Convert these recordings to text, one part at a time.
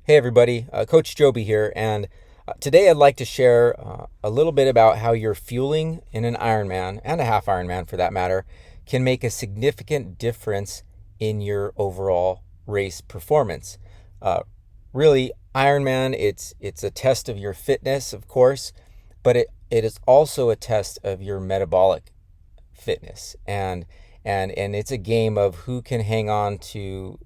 Hey everybody, Coach Joby here, and today I'd like to share a little bit about how your fueling in an Ironman, and a half Ironman for that matter, can make a significant difference in your overall race performance. Uh, Really, Ironman, it's a test of your fitness, of course, but it is also a test of your metabolic fitness, and it's a game of who can hang on to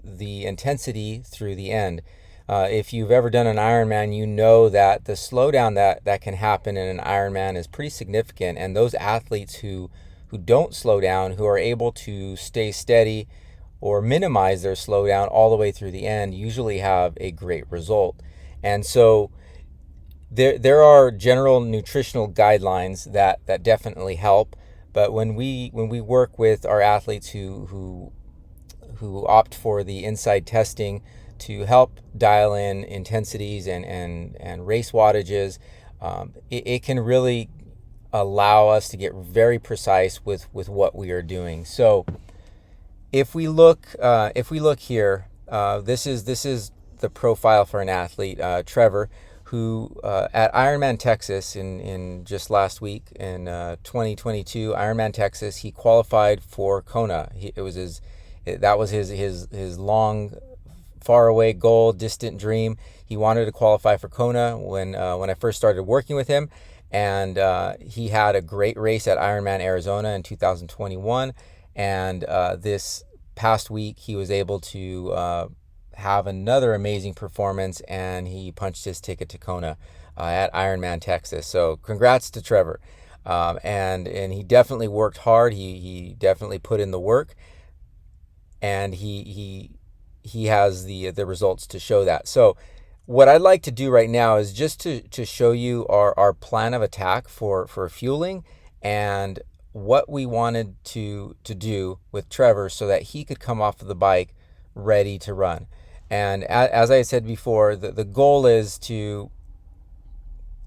the intensity through the end. If you've ever done an Ironman, you know that the slowdown that can happen in an Ironman is pretty significant. And those athletes who don't slow down, who are able to stay steady or minimize their slowdown all the way through the end, usually have a great result. And so there are general nutritional guidelines that definitely help. But when we work with our athletes who opt for the inside testing to help dial in intensities and race wattages, it can really allow us to get very precise with what we are doing. So if we look here, this is the profile for an athlete, Trevor, who at Ironman Texas in just last week in 2022, Ironman Texas, he qualified for Kona. That was his long, far away goal, distant dream. He wanted to qualify for Kona when I first started working with him, and he had a great race at Ironman Arizona in 2021. And this past week, he was able to have another amazing performance, and he punched his ticket to Kona at Ironman Texas. So congrats to Trevor. And he definitely worked hard. He definitely put in the work, and he has the results to show that. So what I'd like to do right now is just to show you our plan of attack for fueling, and what we wanted to do with Trevor so that he could come off of the bike ready to run. And as I said before, the goal is to,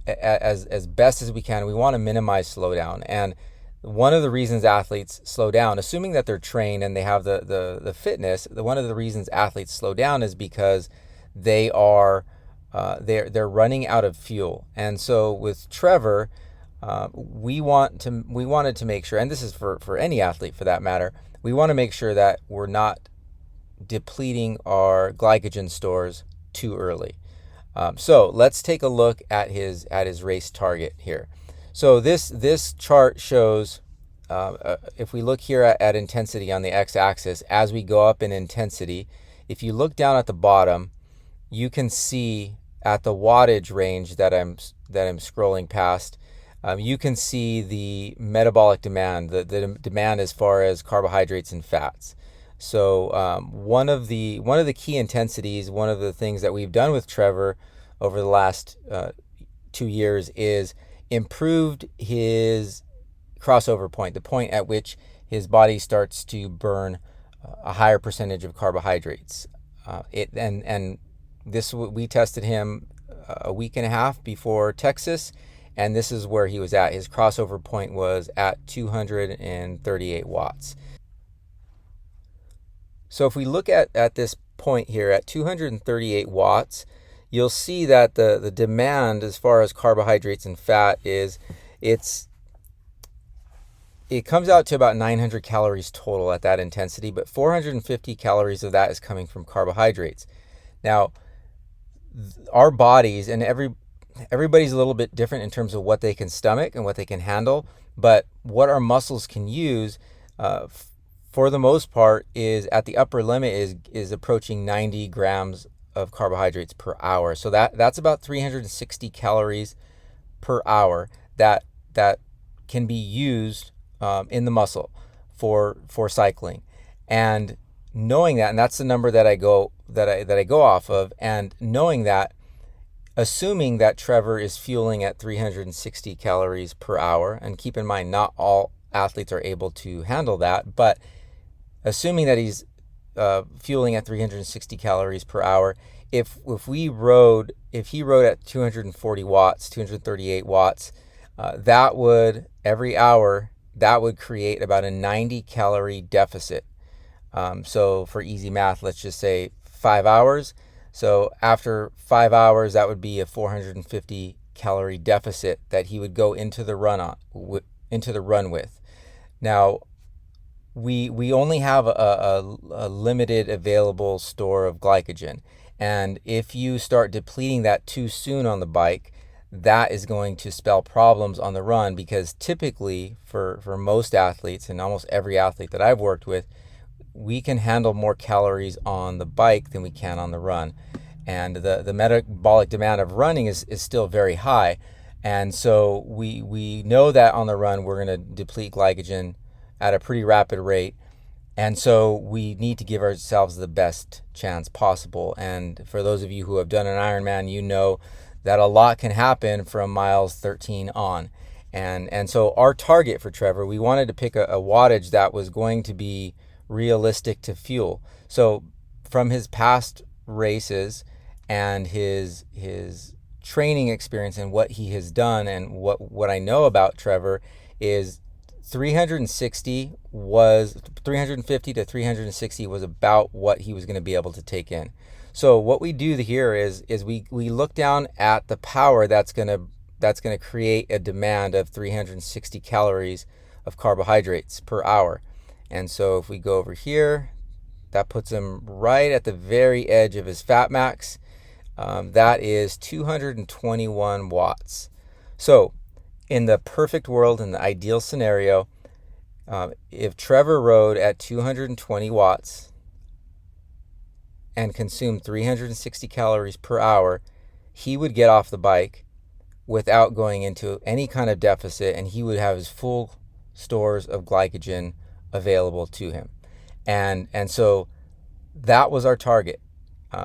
as best as we can, we want to minimize slowdown. And one of the reasons athletes slow down, assuming that they're trained and they have the fitness, one of the reasons athletes slow down is because they're running out of fuel. And so with Trevor, we wanted to make sure, and this is for any athlete for that matter, we want to make sure that we're not depleting our glycogen stores too early. So let's take a look at his race target here. So this chart shows, if we look here at intensity on the x-axis, as we go up in intensity, if you look down at the bottom, you can see at the wattage range that I'm scrolling past, you can see the metabolic demand, the demand as far as carbohydrates and fats. So one of the key intensities, one of the things that we've done with Trevor over the last 2 years is improved his crossover point, the point at which his body starts to burn a higher percentage of carbohydrates. And this, we tested him a week and a half before Texas, and this is where he was at. His crossover point was at 238 watts. So if we look at this point here at 238 watts, you'll see that the demand as far as carbohydrates and fat it comes out to about 900 calories total at that intensity, but 450 calories of that is coming from carbohydrates. Now, our bodies, and everybody's a little bit different in terms of what they can stomach and what they can handle, but what our muscles can use, for the most part, is at the upper limit is approaching 90 grams of carbohydrates per hour. So that's about 360 calories per hour that can be used in the muscle for cycling. And knowing that, and that's the number that I go off of, and knowing that, assuming that Trevor is fueling at 360 calories per hour, and keep in mind, not all athletes are able to handle that, but assuming that he's fueling at 360 calories per hour, if he rode at 240 watts, 238 watts, that would, every hour, that would create about a 90 calorie deficit. So for easy math, let's just say 5 hours. So after 5 hours, that would be a 450 calorie deficit that he would go into the run with. Now, we only have a limited available store of glycogen, and if you start depleting that too soon on the bike, that is going to spell problems on the run, because typically for most athletes, and almost every athlete that I've worked with, we can handle more calories on the bike than we can on the run. And the metabolic demand of running is still very high. And so we know that on the run, we're going to deplete glycogen at a pretty rapid rate. And so we need to give ourselves the best chance possible. And for those of you who have done an Ironman, you know that a lot can happen from miles 13 on. And so our target for Trevor, we wanted to pick a wattage that was going to be realistic to fuel. So from his past races and his training experience and what he has done, and what I know about Trevor, is 350 to 360 was about what he was going to be able to take in. So what we do here is we look down at the power that's going to create a demand of 360 calories of carbohydrates per hour. And so if we go over here, that puts him right at the very edge of his fat max. That is 221 watts. So in the perfect world, in the ideal scenario, if Trevor rode at 220 watts and consumed 360 calories per hour, he would get off the bike without going into any kind of deficit, and he would have his full stores of glycogen available to him. And so that was our target.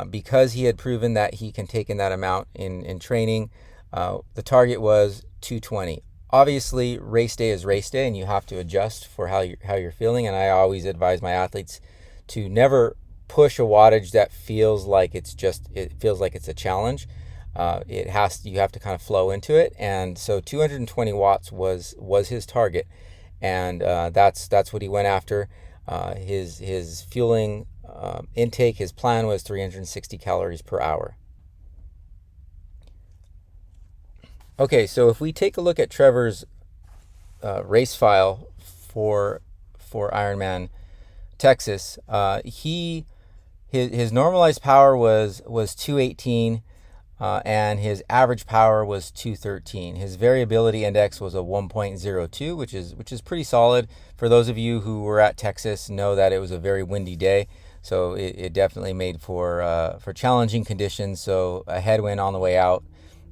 Because he had proven that he can take in that amount in training, the target was 220. Obviously, race day is race day, and you have to adjust for how you're feeling. And I always advise my athletes to never push a wattage that feels like it's a challenge. You have to kind of flow into it. And so 220 watts was his target, and that's what he went after. His fueling intake, his plan was 360 calories per hour. Okay, so if we take a look at Trevor's race file for Ironman Texas, his normalized power was 218, and his average power was 213. His variability index was a 1.02, which is pretty solid. For those of you who were at Texas, know that it was a very windy day, so it definitely made for challenging conditions. So a headwind on the way out,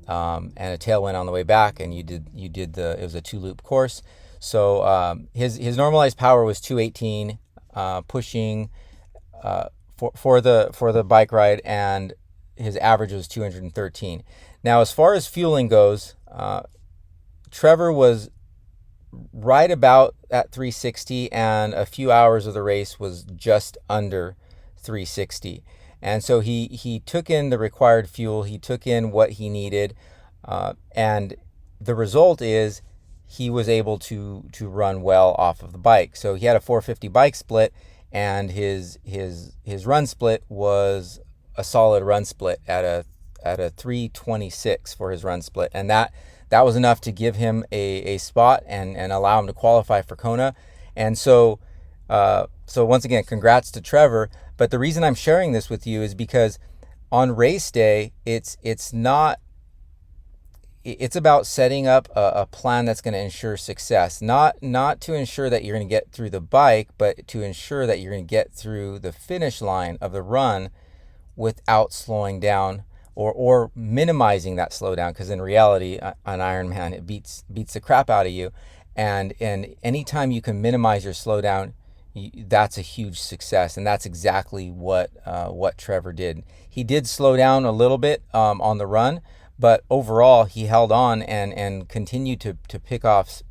and a tailwind on the way back, and it was a 2-loop course. So his normalized power was 218, pushing for the bike ride, and his average was 213. Now, as far as fueling goes, Trevor was right about at 360, and a few hours of the race was just under 360. And so he took in the required fuel, he took in what he needed, and the result is he was able to run well off of the bike. So he had a 450 bike split, and his run split was a solid run split at a 326 for his run split, and that was enough to give him a spot and allow him to qualify for Kona. And so once again, congrats to Trevor. But the reason I'm sharing this with you is because on race day, it's about setting up a plan that's going to ensure success, not to ensure that you're going to get through the bike, but to ensure that you're going to get through the finish line of the run without slowing down or minimizing that slowdown, because in reality, an Ironman, it beats the crap out of you, and anytime you can minimize your slowdown, that's a huge success. And that's exactly what Trevor did. He did slow down a little bit on the run, but overall he held on and continued to pick off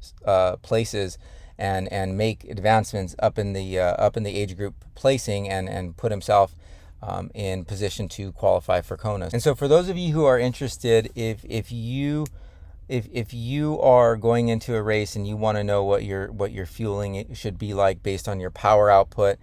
places and make advancements up in the age group placing, and put himself in position to qualify for Kona. And so for those of you who are interested, if you are going into a race and you want to know what your fueling should be like based on your power output,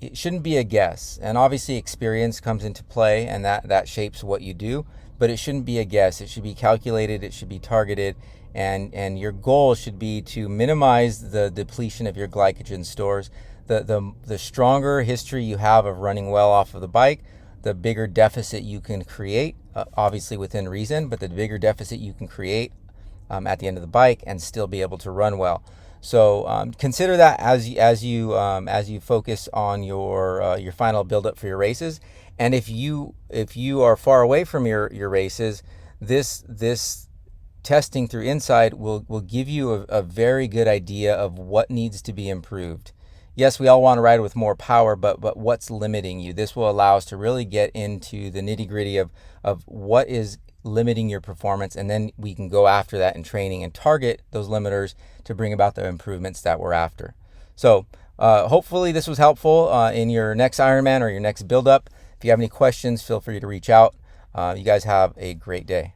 it shouldn't be a guess. And obviously experience comes into play, and that shapes what you do, but it shouldn't be a guess. It should be calculated, it should be targeted, and your goal should be to minimize the depletion of your glycogen stores. The stronger history you have of running well off of the bike, the bigger deficit you can create, obviously within reason, but the bigger deficit you can create at the end of the bike and still be able to run well. So consider that as you focus on your final buildup for your races. And if you are far away from your races, this testing through Insight will give you a very good idea of what needs to be improved. Yes, we all want to ride with more power, but what's limiting you? This will allow us to really get into the nitty-gritty of what is limiting your performance, and then we can go after that in training and target those limiters to bring about the improvements that we're after. So hopefully this was helpful in your next Ironman or your next build-up. If you have any questions, feel free to reach out. You guys have a great day.